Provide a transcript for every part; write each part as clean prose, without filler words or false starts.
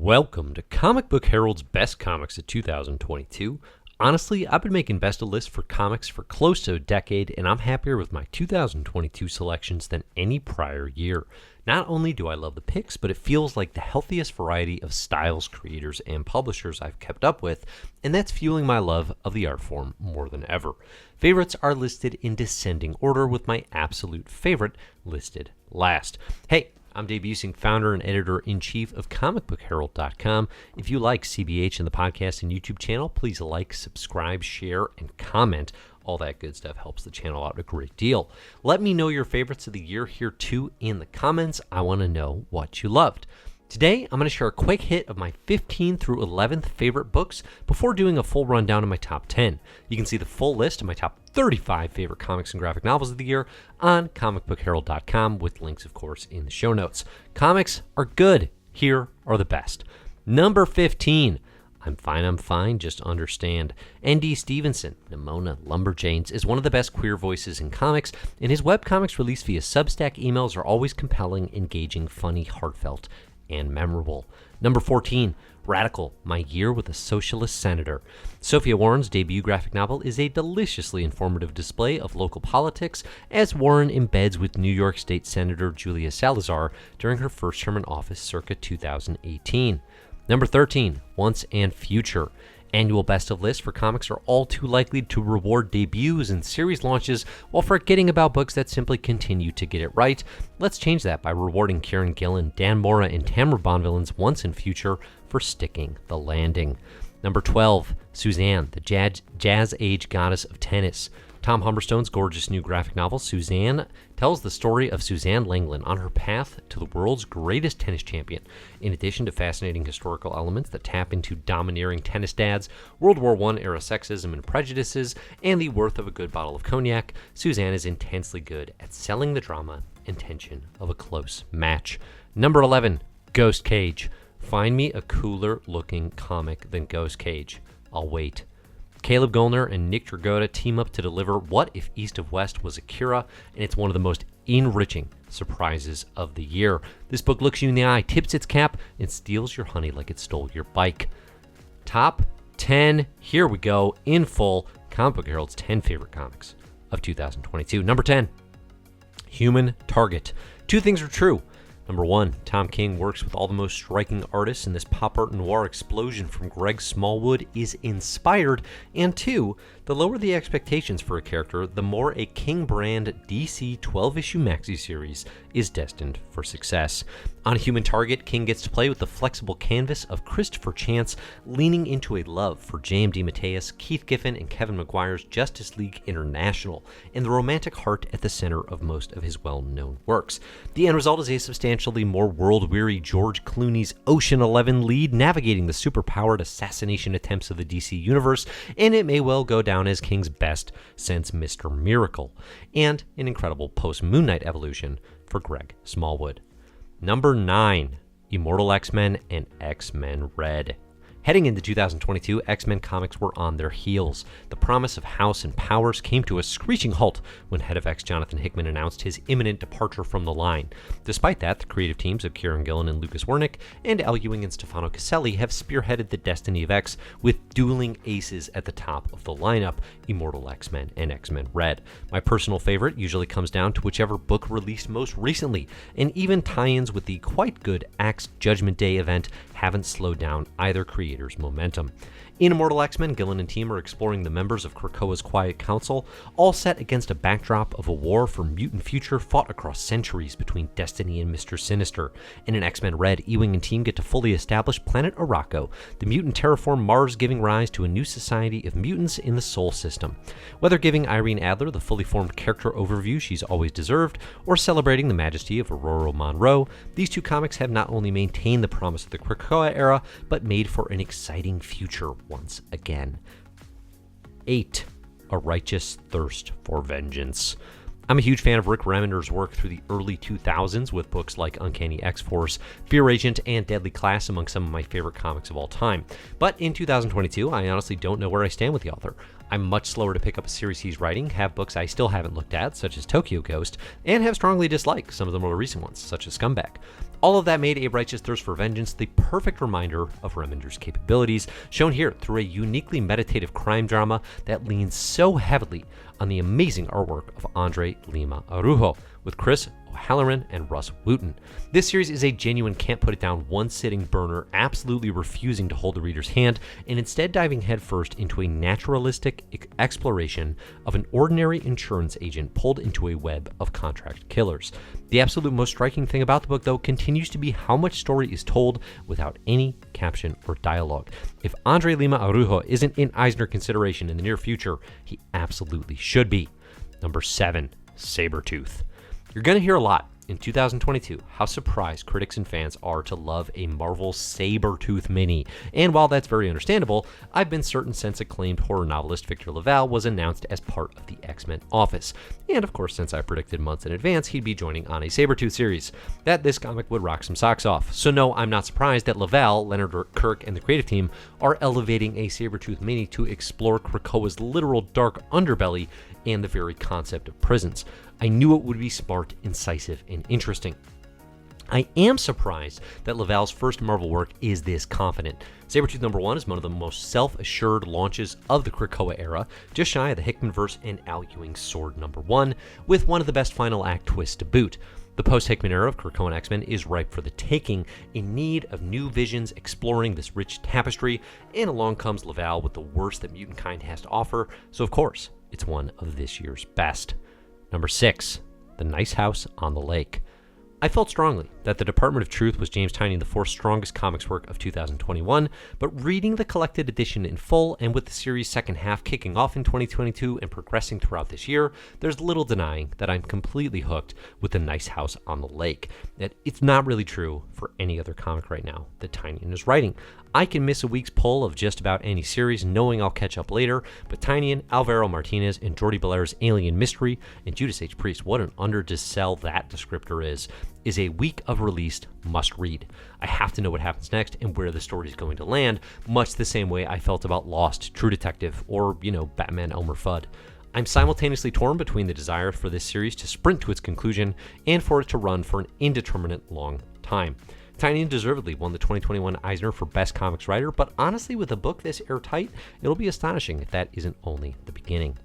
Welcome to Comic Book Herald's Best Comics of 2022. Honestly, I've been making best of lists for comics for close to a decade, and I'm happier with my 2022 selections than any prior year. Not only do I love the picks, but it feels like the healthiest variety of styles, creators, and publishers I've kept up with, and that's fueling my love of the art form more than ever. Favorites are listed in descending order, with my absolute favorite listed last. Hey, I'm Dave Busing, founder and editor-in-chief of comicbookherald.com. If you like CBH and the podcast and YouTube channel, please like, subscribe, share, and comment. All that good stuff helps the channel out a great deal. Let me know your favorites of the year here too in the comments. I want to know what you loved. Today, I'm going to share a quick hit of my 15th through 11th favorite books before doing a full rundown of my top 10. You can see the full list of my top 35 favorite comics and graphic novels of the year on comicbookherald.com, with links, of course, in the show notes. Comics are good. Here are the best. Number 15. I'm fine, just understand. N.D. Stevenson, Nimona Lumberjanes, is one of the best queer voices in comics, and his webcomics released via Substack emails are always compelling, engaging, funny, heartfelt, and memorable. Number 14, Radical, My Year with a Socialist Senator. Sophia Warren's debut graphic novel is a deliciously informative display of local politics as Warren embeds with New York State Senator Julia Salazar during her first term in office circa 2018. Number 13, Once and Future. Annual best of lists for comics are all too likely to reward debuts and series launches while forgetting about books that simply continue to get it right. Let's change that by rewarding Kieran Gillen, Dan Mora, and Tamara Bonvillain's Once and Future for sticking the landing. Number 12, Suzanne, the Jazz Age Goddess of Tennis. Tom Humberstone's gorgeous new graphic novel, Suzanne, tells the story of Suzanne Lenglen on her path to the world's greatest tennis champion. In addition to fascinating historical elements that tap into domineering tennis dads, World War I era sexism and prejudices, and the worth of a good bottle of cognac, Suzanne is intensely good at selling the drama and tension of a close match. Number 11, Ghost Cage. Find me a cooler looking comic than Ghost Cage. I'll wait. Caleb Gollner and Nick Dragotta team up to deliver What If East of West Was Akira, and it's one of the most enriching surprises of the year. This book looks you in the eye, tips its cap, and steals your honey like it stole your bike. Top 10, here we go, in full, Comic Book Herald's 10 favorite comics of 2022. Number 10, Human Target. Two things are true. Number 1, Tom King works with all the most striking artists, and this pop art noir explosion from Greg Smallwood is inspired. And 2, the lower the expectations for a character, the more a King brand DC 12-issue maxi series is destined for success. On Human Target, King gets to play with the flexible canvas of Christopher Chance, leaning into a love for J.M. DeMatteis, Keith Giffen, and Kevin Maguire's Justice League International, and the romantic heart at the center of most of his well-known works. The end result is a substantially more world-weary George Clooney's Ocean 11 lead navigating the superpowered assassination attempts of the DC Universe, and it may well go down as King's best since Mr. Miracle, and an incredible post-Moon Knight evolution for Greg Smallwood. Number 9, Immortal X-Men and X-Men Red. Heading into 2022, X-Men comics were on their heels. The promise of House and Powers came to a screeching halt when head of X Jonathan Hickman announced his imminent departure from the line. Despite that, the creative teams of Kieran Gillen and Lucas Wernick and Al Ewing and Stefano Caselli have spearheaded the destiny of X with dueling aces at the top of the lineup, Immortal X-Men and X-Men Red. My personal favorite usually comes down to whichever book released most recently, and even tie-ins with the quite good Axe Judgment Day event haven't slowed down either creator's momentum. In Immortal X-Men, Gillen and team are exploring the members of Krakoa's Quiet Council, all set against a backdrop of a war for mutant future fought across centuries between Destiny and Mr. Sinister. In an X-Men Red, Ewing and team get to fully establish planet Arakko, the mutant terraform Mars giving rise to a new society of mutants in the Sol system. Whether giving Irene Adler the fully formed character overview she's always deserved, or celebrating the majesty of Aurora Monroe, these two comics have not only maintained the promise of the Krakoa era, but made for an exciting future once again. 8, A Righteous Thirst for Vengeance. I'm a huge fan of Rick Remender's work through the early 2000s with books like Uncanny X-Force, Fear Agent, and Deadly Class among some of my favorite comics of all time. But in 2022, I honestly don't know where I stand with the author. I'm much slower to pick up a series he's writing, have books I still haven't looked at, such as Tokyo Ghost, and have strongly disliked some of the more recent ones, such as Scumbag. All of that made A Righteous Thirst for Vengeance the perfect reminder of Remender's capabilities, shown here through a uniquely meditative crime drama that leans so heavily on the amazing artwork of Andre Lima Arujo, with Chris O'Halloran and Russ Wooten. This series is a genuine can't-put-it-down one-sitting burner, absolutely refusing to hold the reader's hand, and instead diving headfirst into a naturalistic exploration of an ordinary insurance agent pulled into a web of contract killers. The absolute most striking thing about the book, though, continues to be how much story is told without any caption or dialogue. If Andre Lima Arujo isn't in Eisner consideration in the near future, he absolutely should be. Number 7, Sabertooth. You're going to hear a lot in 2022 how surprised critics and fans are to love a Marvel Sabertooth mini. And while that's very understandable, I've been certain since acclaimed horror novelist Victor LaValle was announced as part of the X-Men office. And of course, since I predicted months in advance he'd be joining on a Sabertooth series, that this comic would rock some socks off. So no, I'm not surprised that LaValle, Leonard Kirk, and the creative team are elevating a Sabertooth mini to explore Krakoa's literal dark underbelly and the very concept of prisons. I knew it would be smart, incisive, and interesting. I am surprised that LaValle's first Marvel work is this confident. Sabertooth #1 is one of the most self-assured launches of the Krakoa era, just shy of the Hickman-verse and Al Ewing's Sword #1, with one of the best final act twists to boot. The post-Hickman era of Krakoan X-Men is ripe for the taking, in need of new visions exploring this rich tapestry, and along comes LaValle with the worst that mutant kind has to offer, so of course, it's one of this year's best. Number 6, The Nice House on the Lake. I felt strongly that The Department of Truth was James Tynion IV's strongest comics work of 2021, but reading the collected edition in full and with the series' second half kicking off in 2022 and progressing throughout this year, there's little denying that I'm completely hooked with The Nice House on the Lake. That it's not really true for any other comic right now that Tynion is writing. I can miss a week's pull of just about any series knowing I'll catch up later, but Tynion, Alvaro Martinez, and Jordi Belair's Alien Mystery, and Judas H. Priest, what an under-to-sell that descriptor is a week of released must-read. I have to know what happens next and where the story is going to land, much the same way I felt about Lost, True Detective, or, Batman Elmer Fudd. I'm simultaneously torn between the desire for this series to sprint to its conclusion and for it to run for an indeterminate long time. Tynion deservedly won the 2021 Eisner for Best Comics Writer, but honestly, with a book this airtight, it'll be astonishing if that isn't only the beginning.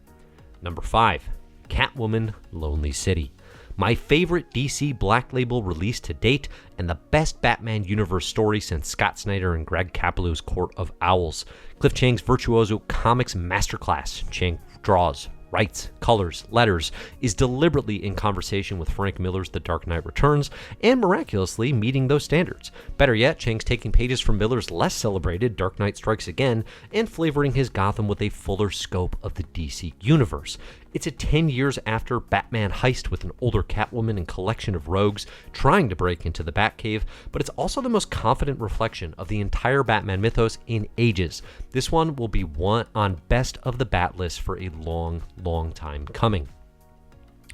Number 5, Catwoman, Lonely City. My favorite DC Black Label release to date, and the best Batman universe story since Scott Snyder and Greg Capullo's Court of Owls. Cliff Chiang's virtuoso comics masterclass. Chiang draws, writes, colors, letters, is deliberately in conversation with Frank Miller's The Dark Knight Returns, and miraculously meeting those standards. Better yet, Chiang's taking pages from Miller's less celebrated Dark Knight Strikes Again, and flavoring his Gotham with a fuller scope of the DC universe. It's a 10 years after Batman heist with an older Catwoman and collection of rogues trying to break into the Batcave, but it's also the most confident reflection of the entire Batman mythos in ages. This one will be one on Best of the Bat list for a long, long time coming.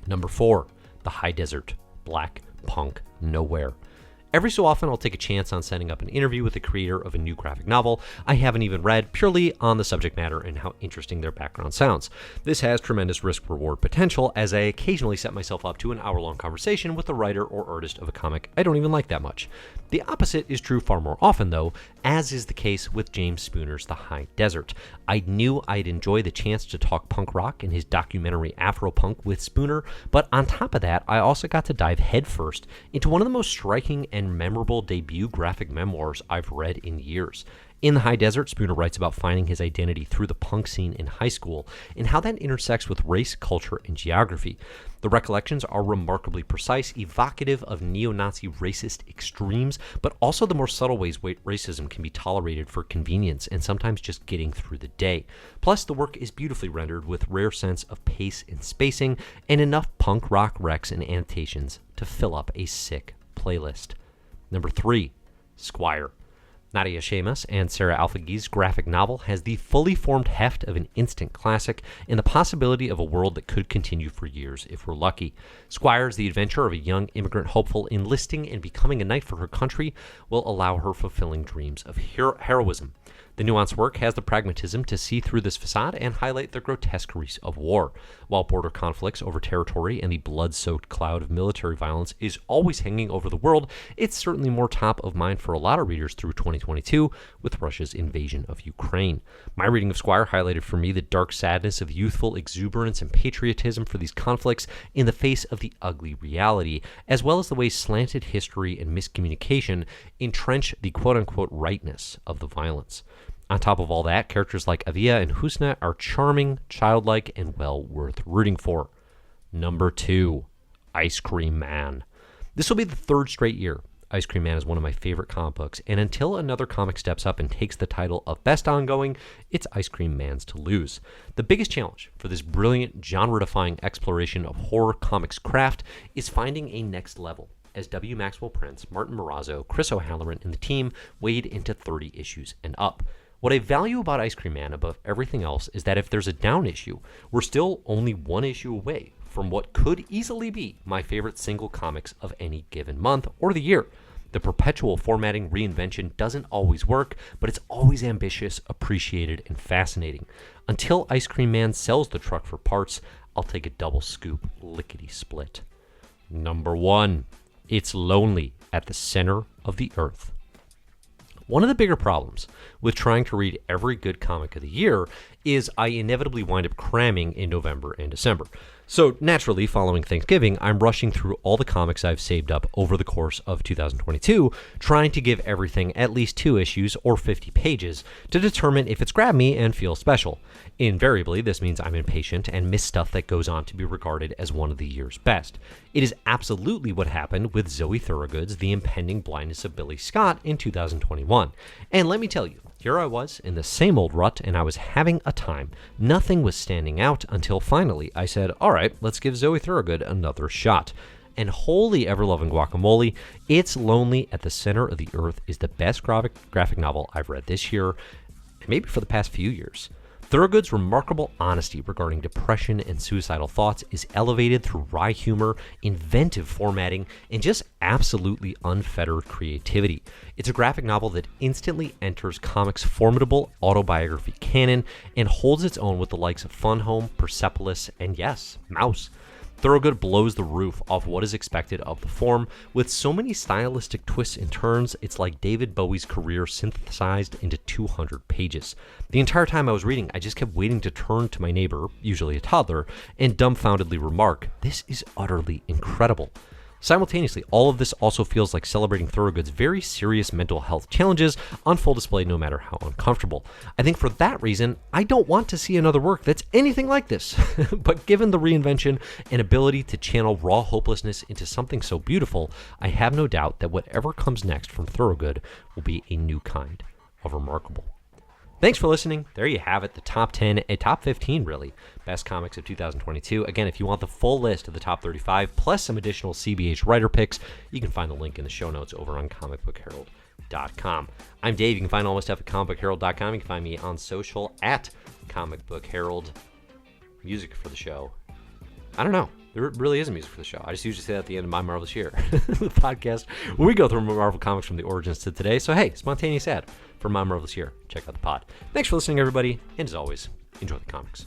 Number 4, The High Desert, Black Punk Nowhere. Every so often, I'll take a chance on setting up an interview with the creator of a new graphic novel I haven't even read, purely on the subject matter and how interesting their background sounds. This has tremendous risk-reward potential, as I occasionally set myself up to an hour-long conversation with the writer or artist of a comic I don't even like that much. The opposite is true far more often, though, as is the case with James Spooner's The High Desert. I knew I'd enjoy the chance to talk punk rock in his documentary Afropunk with Spooner, but on top of that, I also got to dive headfirst into one of the most striking and memorable debut graphic memoirs I've read in years. In The High Desert, Spooner writes about finding his identity through the punk scene in high school and how that intersects with race, culture, and geography. The recollections are remarkably precise, evocative of neo-Nazi racist extremes, but also the more subtle ways racism can be tolerated for convenience and sometimes just getting through the day. Plus, the work is beautifully rendered with rare sense of pace and spacing and enough punk rock recs and annotations to fill up a sick playlist. Number 3, Squire. Nadia Sheamus and Sarah Alfagi's graphic novel has the fully formed heft of an instant classic and the possibility of a world that could continue for years if we're lucky. Squire is the adventure of a young immigrant hopeful enlisting and becoming a knight for her country will allow her fulfilling dreams of heroism. The nuanced work has the pragmatism to see through this facade and highlight the grotesqueries of war. While border conflicts over territory and the blood-soaked cloud of military violence is always hanging over the world, it's certainly more top of mind for a lot of readers through 2022 with Russia's invasion of Ukraine. My reading of Squire highlighted for me the dark sadness of youthful exuberance and patriotism for these conflicts in the face of the ugly reality, as well as the way slanted history and miscommunication entrench the quote-unquote rightness of the violence. On top of all that, characters like Avia and Husna are charming, childlike, and well worth rooting for. Number 2, Ice Cream Man. This will be the third straight year Ice Cream Man is one of my favorite comic books, and until another comic steps up and takes the title of Best Ongoing, it's Ice Cream Man's to lose. The biggest challenge for this brilliant, genre-defying exploration of horror comics craft is finding a next level, as W. Maxwell Prince, Martin Morazzo, Chris O'Halloran, and the team wade into 30 issues and up. What I value about Ice Cream Man above everything else is that if there's a down issue, we're still only one issue away from what could easily be my favorite single comics of any given month or the year. The perpetual formatting reinvention doesn't always work, but it's always ambitious, appreciated, and fascinating. Until Ice Cream Man sells the truck for parts, I'll take a double scoop lickety-split. Number 1, it's lonely at the center of the earth. One of the bigger problems with trying to read every good comic of the year is I inevitably wind up cramming in November and December. So naturally, following Thanksgiving, I'm rushing through all the comics I've saved up over the course of 2022, trying to give everything at least 2 issues or 50 pages to determine if it's grabbed me and feels special. Invariably, this means I'm impatient and miss stuff that goes on to be regarded as one of the year's best. It is absolutely what happened with Zoe Thorogood's The Impending Blindness of Billy Scott in 2021. And let me tell you, here I was in the same old rut, and I was having a time. Nothing was standing out until finally I said, all right, let's give Zoe Thorogood another shot. And holy ever-loving guacamole, It's Lonely at the Center of the Earth is the best graphic novel I've read this year, and maybe for the past few years. Thorogood's remarkable honesty regarding depression and suicidal thoughts is elevated through wry humor, inventive formatting, and just absolutely unfettered creativity. It's a graphic novel that instantly enters comics' formidable autobiography canon and holds its own with the likes of Fun Home, Persepolis, and yes, Mouse. Thorogood blows the roof off what is expected of the form. With so many stylistic twists and turns, it's like David Bowie's career synthesized into 200 pages. The entire time I was reading, I just kept waiting to turn to my neighbor, usually a toddler, and dumbfoundedly remark, "This is utterly incredible." Simultaneously, all of this also feels like celebrating Thorogood's very serious mental health challenges on full display no matter how uncomfortable. I think for that reason, I don't want to see another work that's anything like this. But given the reinvention and ability to channel raw hopelessness into something so beautiful, I have no doubt that whatever comes next from Thorogood will be a new kind of remarkable. Thanks for listening. There you have it, the top 10, top 15 really, best comics of 2022. Again, if you want the full list of the top 35, plus some additional CBH writer picks, you can find the link in the show notes over on comicbookherald.com. I'm Dave. You can find all my stuff at comicbookherald.com. You can find me on social at comicbookherald. Music for the show. I don't know. There really isn't music for the show. I just usually say that at the end of My Marvelous Year, the podcast, where we go through Marvel Comics from the origins to today. So, hey, spontaneous ad for My Marvelous Year. Check out the pod. Thanks for listening, everybody. And as always, enjoy the comics.